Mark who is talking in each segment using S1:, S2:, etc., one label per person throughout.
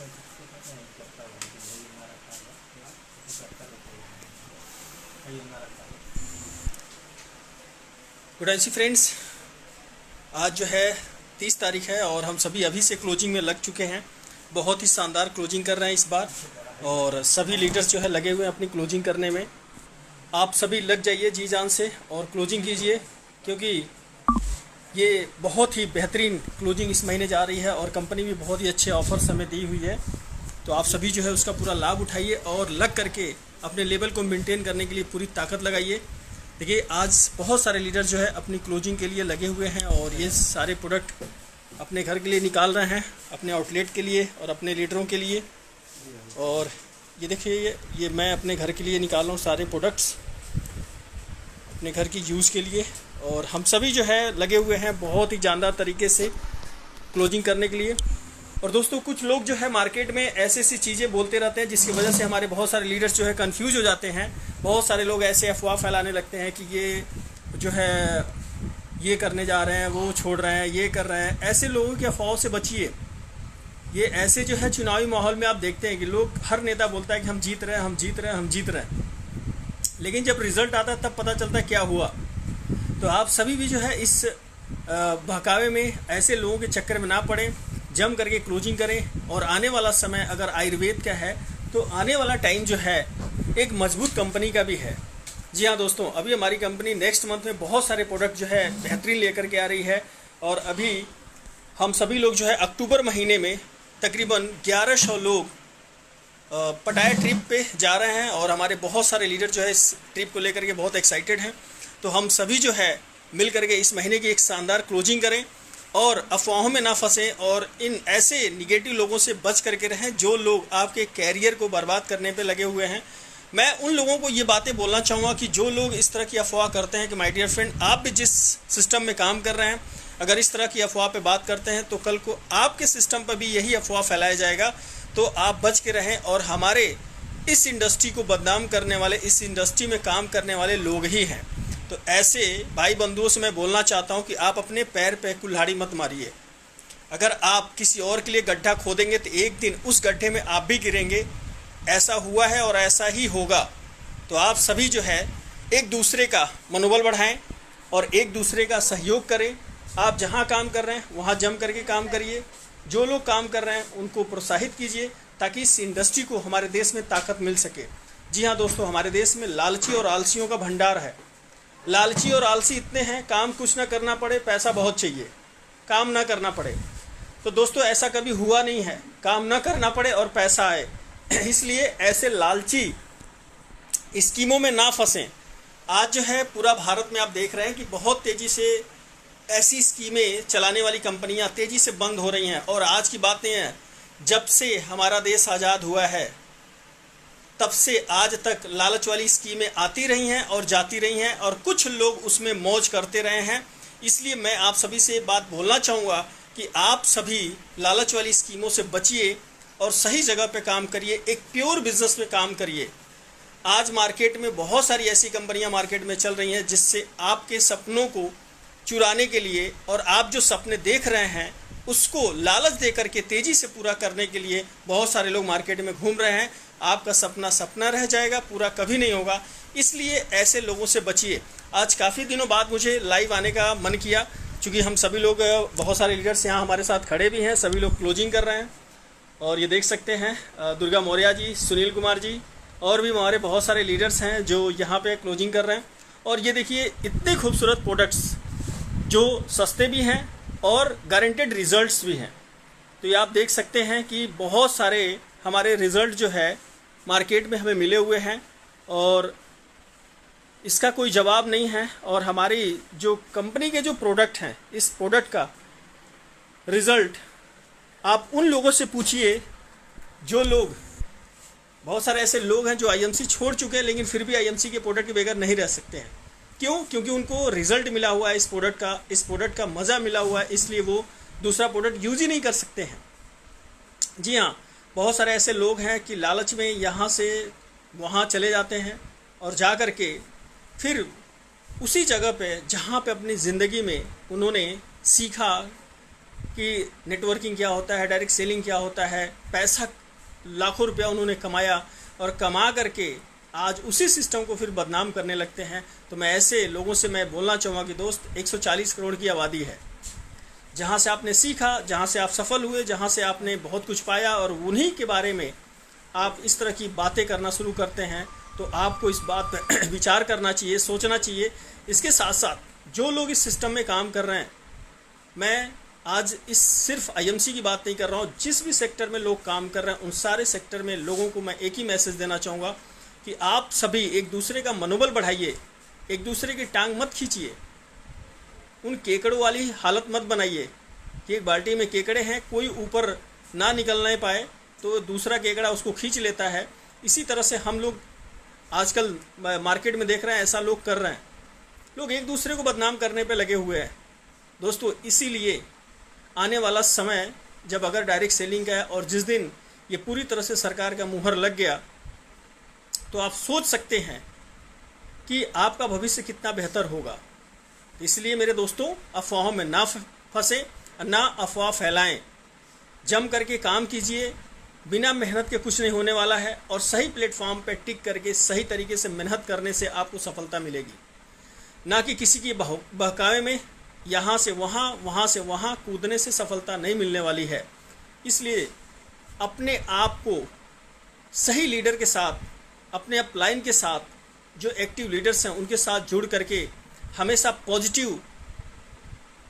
S1: Good I friends, आज जो है 30 तारीख है और हम सभी अभी से क्लोजिंग में लग चुके हैं। बहुत ही शानदार क्लोजिंग कर रहे हैं इस बार और सभी लीडर्स जो है लगे हुए हैं अपनी क्लोजिंग करने में। आप सभी लग जाइए जी जान से और क्लोजिंग कीजिए, क्योंकि ये बहुत ही बेहतरीन क्लोजिंग इस महीने जा रही है और कंपनी भी बहुत ही अच्छे ऑफर्स हमें दी हुई है। तो आप सभी जो है उसका पूरा लाभ उठाइए और लग करके अपने लेवल को मेंटेन करने के लिए पूरी ताकत लगाइए। देखिए, आज बहुत सारे लीडर जो है अपनी क्लोजिंग के लिए लगे हुए हैं और ये सारे प्रोडक्ट अपने घर के लिए निकाल रहे हैं, अपने आउटलेट के लिए और अपने लीडरों के लिए। और ये देखिए, ये मैं अपने घर के लिए निकाल रहा हूँ सारे प्रोडक्ट्स अपने घर की यूज़ के लिए। और हम सभी जो है लगे हुए हैं बहुत ही जानदार तरीके से क्लोजिंग करने के लिए। और दोस्तों, कुछ लोग जो है मार्केट में ऐसी ऐसी चीज़ें बोलते रहते हैं जिसकी वजह से हमारे बहुत सारे लीडर्स जो है कंफ्यूज हो जाते हैं। बहुत सारे लोग ऐसे अफवाह फैलाने लगते हैं कि ये जो है ये करने जा रहे हैं, वो छोड़ रहे हैं, ये कर रहे हैं। ऐसे लोगों की अफवाहों से बचिए। ये ऐसे जो है चुनावी माहौल में आप देखते हैं कि लोग, हर नेता बोलता है कि हम जीत रहे हैं, हम जीत रहे हैं, हम जीत रहे हैं, लेकिन जब रिजल्ट आता है तब पता चलता है क्या हुआ। तो आप सभी भी जो है इस बहकावे में ऐसे लोगों के चक्कर में ना पड़े, जम करके क्लोजिंग करें। और आने वाला समय अगर आयुर्वेद का है तो आने वाला टाइम जो है एक मजबूत कंपनी का भी है। जी हाँ दोस्तों, अभी हमारी कंपनी नेक्स्ट मंथ में बहुत सारे प्रोडक्ट जो है बेहतरीन लेकर के आ रही है। और अभी हम सभी लोग जो है अक्टूबर महीने में तकरीबन 1100 लोग पटाया ट्रिप पे जा रहे हैं और हमारे बहुत सारे लीडर जो है इस ट्रिप को लेकर के बहुत एक्साइटेड हैं। तो हम सभी जो है मिल करके इस महीने की एक शानदार क्लोजिंग करें और अफवाहों में ना फंसें और इन ऐसे निगेटिव लोगों से बच करके रहें जो लोग आपके कैरियर को बर्बाद करने पे लगे हुए हैं। मैं उन लोगों को ये बातें बोलना चाहूँगा कि जो लोग इस तरह की अफवाह करते हैं कि माय डियर फ्रेंड, आप भी जिस सिस्टम में काम कर रहे हैं, अगर इस तरह की अफवाह पे बात करते हैं तो कल को आपके सिस्टम पर भी यही अफवाह फैलाया जाएगा। तो आप बच के रहें। और हमारे इस इंडस्ट्री को बदनाम करने वाले, इस इंडस्ट्री में काम करने वाले लोग ही हैं। तो ऐसे भाई बंधुओं से मैं बोलना चाहता हूं कि आप अपने पैर पे कुल्हाड़ी मत मारिए। अगर आप किसी और के लिए गड्ढा खोदेंगे तो एक दिन उस गड्ढे में आप भी गिरेंगे। ऐसा हुआ है और ऐसा ही होगा। तो आप सभी जो है एक दूसरे का मनोबल बढ़ाएं और एक दूसरे का सहयोग करें। आप जहां काम कर रहे हैं वहां जम करके काम करिए। जो लोग काम कर रहे हैं उनको प्रोत्साहित कीजिए ताकि इस इंडस्ट्री को, हमारे देश में ताकत मिल सके। जी हाँ दोस्तों, हमारे देश में लालची और आलसियों का भंडार है। लालची और आलसी इतने हैं, काम कुछ ना करना पड़े, पैसा बहुत चाहिए, काम ना करना पड़े। तो दोस्तों, ऐसा कभी हुआ नहीं है, काम ना करना पड़े और पैसा आए। इसलिए ऐसे लालची स्कीमों में ना फंसें। आज जो है पूरा भारत में आप देख रहे हैं कि बहुत तेज़ी से ऐसी स्कीमें चलाने वाली कंपनियां तेज़ी से बंद हो रही हैं। और आज की बात नहीं है, जब से हमारा देश आज़ाद हुआ है तब से आज तक लालच वाली स्कीमें आती रही हैं और जाती रही हैं और कुछ लोग उसमें मौज करते रहे हैं। इसलिए मैं आप सभी से बात बोलना चाहूँगा कि आप सभी लालच वाली स्कीमों से बचिए और सही जगह पे काम करिए, एक प्योर बिजनेस में काम करिए। आज मार्केट में बहुत सारी ऐसी कंपनियां मार्केट में चल रही हैं जिससे आपके सपनों को चुराने के लिए और आप जो सपने देख रहे हैं उसको लालच दे करके तेज़ी से पूरा करने के लिए बहुत सारे लोग मार्केट में घूम रहे हैं। आपका सपना सपना रह जाएगा, पूरा कभी नहीं होगा। इसलिए ऐसे लोगों से बचिए। आज काफ़ी दिनों बाद मुझे लाइव आने का मन किया, क्योंकि हम सभी लोग, बहुत सारे लीडर्स यहाँ हमारे साथ खड़े भी हैं, सभी लोग क्लोजिंग कर रहे हैं। और ये देख सकते हैं दुर्गा मौर्य जी, सुनील कुमार जी और भी हमारे बहुत सारे लीडर्स हैं जो यहाँ पे क्लोजिंग कर रहे हैं। और ये देखिए, इतने खूबसूरत प्रोडक्ट्स जो सस्ते भी हैं और गारंटेड रिजल्ट्स भी हैं। तो ये आप देख सकते हैं कि बहुत सारे हमारे रिज़ल्ट जो है मार्केट में हमें मिले हुए हैं और इसका कोई जवाब नहीं है। और हमारी जो कंपनी के जो प्रोडक्ट हैं, इस प्रोडक्ट का रिज़ल्ट आप उन लोगों से पूछिए जो लोग, बहुत सारे ऐसे लोग हैं जो आईएमसी छोड़ चुके हैं लेकिन फिर भी आईएमसी के प्रोडक्ट के बगैर नहीं रह सकते हैं। क्यों? क्योंकि उनको रिज़ल्ट मिला हुआ है इस प्रोडक्ट का मज़ा मिला हुआ है, इसलिए वो दूसरा प्रोडक्ट यूज़ ही नहीं कर सकते हैं। जी हाँ, बहुत सारे ऐसे लोग हैं कि लालच में यहाँ से वहाँ चले जाते हैं और जा कर के फिर उसी जगह पे जहाँ पे अपनी ज़िंदगी में उन्होंने सीखा कि नेटवर्किंग क्या होता है, डायरेक्ट सेलिंग क्या होता है। पैसा लाखों रुपया उन्होंने कमाया और कमा करके आज उसी सिस्टम को फिर बदनाम करने लगते हैं। तो मैं ऐसे लोगों से मैं बोलना चाहूँगा कि दोस्त, 140 करोड़ की आबादी है, जहाँ से आपने सीखा, जहाँ से आप सफल हुए, जहाँ से आपने बहुत कुछ पाया, और उन्हीं के बारे में आप इस तरह की बातें करना शुरू करते हैं, तो आपको इस बात पर विचार करना चाहिए, सोचना चाहिए। इसके साथ साथ जो लोग इस सिस्टम में काम कर रहे हैं, मैं आज इस सिर्फ आईएमसी की बात नहीं कर रहा हूँ, जिस भी सेक्टर में लोग काम कर रहे हैं उन सारे सेक्टर में लोगों को मैं एक ही मैसेज देना चाहूँगा कि आप सभी एक दूसरे का मनोबल बढ़ाइए, एक दूसरे की टांग मत खींचिए, उन केकड़ों वाली हालत मत बनाइए कि एक बाल्टी में केकड़े हैं, कोई ऊपर ना निकलने पाए तो दूसरा केकड़ा उसको खींच लेता है। इसी तरह से हम लोग आजकल मार्केट में देख रहे हैं, ऐसा लोग कर रहे हैं, लोग एक दूसरे को बदनाम करने पे लगे हुए हैं दोस्तों। इसीलिए आने वाला समय जब अगर डायरेक्ट सेलिंग का है और जिस दिन ये पूरी तरह से सरकार का मुहर लग गया, तो आप सोच सकते हैं कि आपका भविष्य कितना बेहतर होगा। इसलिए मेरे दोस्तों, अफवाहों में ना फंसे, ना अफवाह फैलाएं, जम करके काम कीजिए। बिना मेहनत के कुछ नहीं होने वाला है, और सही प्लेटफॉर्म पे टिक करके सही तरीके से मेहनत करने से आपको सफलता मिलेगी, ना कि किसी की बहकावे में यहाँ से वहाँ, वहाँ से वहाँ कूदने से सफलता नहीं मिलने वाली है। इसलिए अपने आप को सही लीडर के साथ, अपने अपलाइन के साथ, जो एक्टिव लीडर्स हैं उनके साथ जुड़ करके हमेशा पॉजिटिव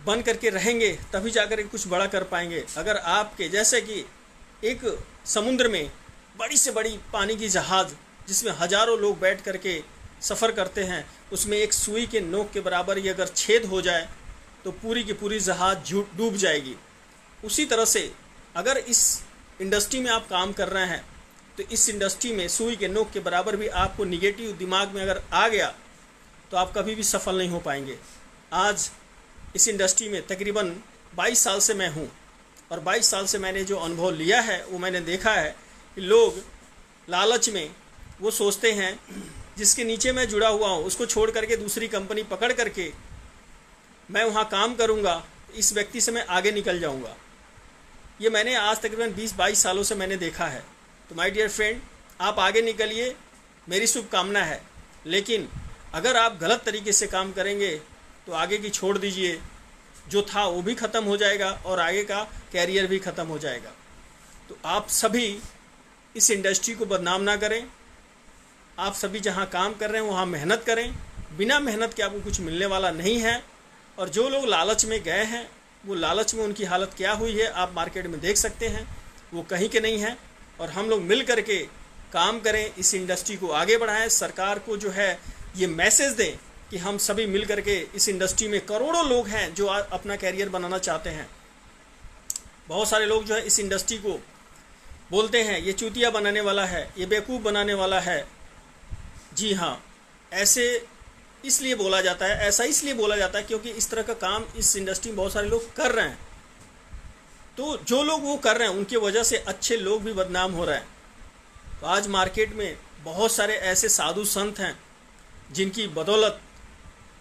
S1: बन करके रहेंगे, तभी जाकर कुछ बड़ा कर पाएंगे। अगर आपके जैसे कि एक समुद्र में बड़ी से बड़ी पानी की जहाज़ जिसमें हज़ारों लोग बैठ करके सफ़र करते हैं, उसमें एक सुई के नोक के बराबर ही अगर छेद हो जाए तो पूरी की पूरी जहाज़ डूब जाएगी। उसी तरह से अगर इस इंडस्ट्री में आप काम कर रहे हैं, तो इस इंडस्ट्री में सुई के नोक के बराबर भी आपको निगेटिव दिमाग में अगर आ गया तो आप कभी भी सफल नहीं हो पाएंगे। आज इस इंडस्ट्री में तकरीबन 22 साल से मैं हूँ, और 22 साल से मैंने जो अनुभव लिया है वो मैंने देखा है कि लोग लालच में वो सोचते हैं जिसके नीचे मैं जुड़ा हुआ हूँ उसको छोड़ करके दूसरी कंपनी पकड़ करके मैं वहाँ काम करूँगा, इस व्यक्ति से मैं आगे निकल जाऊँगा। ये मैंने आज तकरीबन 20-22 सालों से मैंने देखा है। तो माय डियर फ्रेंड, आप आगे निकलिए, मेरी शुभकामना है। लेकिन अगर आप गलत तरीके से काम करेंगे तो आगे की छोड़ दीजिए, जो था वो भी ख़त्म हो जाएगा और आगे का कैरियर भी ख़त्म हो जाएगा। तो आप सभी इस इंडस्ट्री को बदनाम ना करें। आप सभी जहां काम कर रहे हैं वहां मेहनत करें। बिना मेहनत के आपको कुछ मिलने वाला नहीं है। और जो लोग लालच में गए हैं, वो लालच में उनकी हालत क्या हुई है आप मार्केट में देख सकते हैं, वो कहीं के नहीं हैं। और हम लोग मिल करके काम करें, इस इंडस्ट्री को आगे बढ़ाएं। सरकार को जो है ये मैसेज दें कि हम सभी मिल करके इस इंडस्ट्री में करोड़ों लोग हैं जो अपना कैरियर बनाना चाहते हैं। बहुत सारे लोग जो है इस इंडस्ट्री को बोलते हैं ये चूतिया बनाने वाला है, ये बेवकूफ़ बनाने वाला है। जी हाँ, ऐसे इसलिए बोला जाता है, ऐसा इसलिए बोला जाता है क्योंकि इस तरह का काम इस इंडस्ट्री में बहुत सारे लोग कर रहे हैं। तो जो लोग वो कर रहे हैं उनकी वजह से अच्छे लोग भी बदनाम हो रहे हैं। तो आज मार्केट में बहुत सारे ऐसे साधु संत हैं जिनकी बदौलत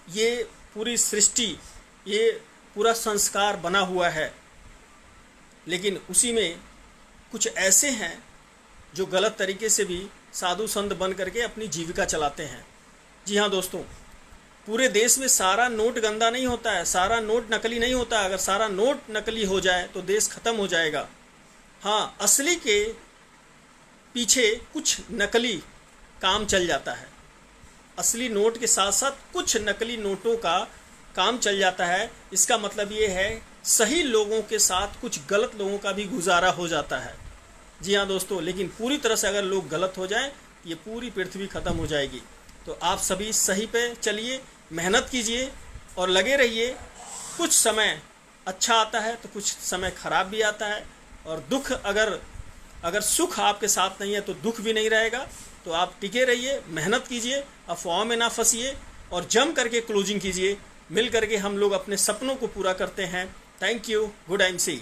S1: ये पूरी सृष्टि, ये पूरा संस्कार बना हुआ है। लेकिन उसी में कुछ ऐसे हैं जो गलत तरीके से भी साधु संत बन करके अपनी जीविका चलाते हैं। जी हाँ दोस्तों, पूरे देश में सारा नोट गंदा नहीं होता है, सारा नोट नकली नहीं होता। अगर सारा नोट नकली हो जाए तो देश ख़त्म हो जाएगा। हाँ, असली के पीछे कुछ नकली काम चल जाता है। असली नोट के साथ साथ कुछ नकली नोटों का काम चल जाता है। इसका मतलब ये है सही लोगों के साथ कुछ गलत लोगों का भी गुजारा हो जाता है। जी हाँ दोस्तों, लेकिन पूरी तरह से अगर लोग गलत हो जाएं, ये पूरी पृथ्वी ख़त्म हो जाएगी। तो आप सभी सही पे चलिए, मेहनत कीजिए और लगे रहिए। कुछ समय अच्छा आता है तो कुछ समय ख़राब भी आता है। और दुख अगर सुख आपके साथ नहीं है तो दुख भी नहीं रहेगा। तो आप टिके रहिए, मेहनत कीजिए, अफवाहों में ना फंसिए और जम करके क्लोजिंग कीजिए। मिल करके हम लोग अपने सपनों को पूरा करते हैं। Thank you. Good MC.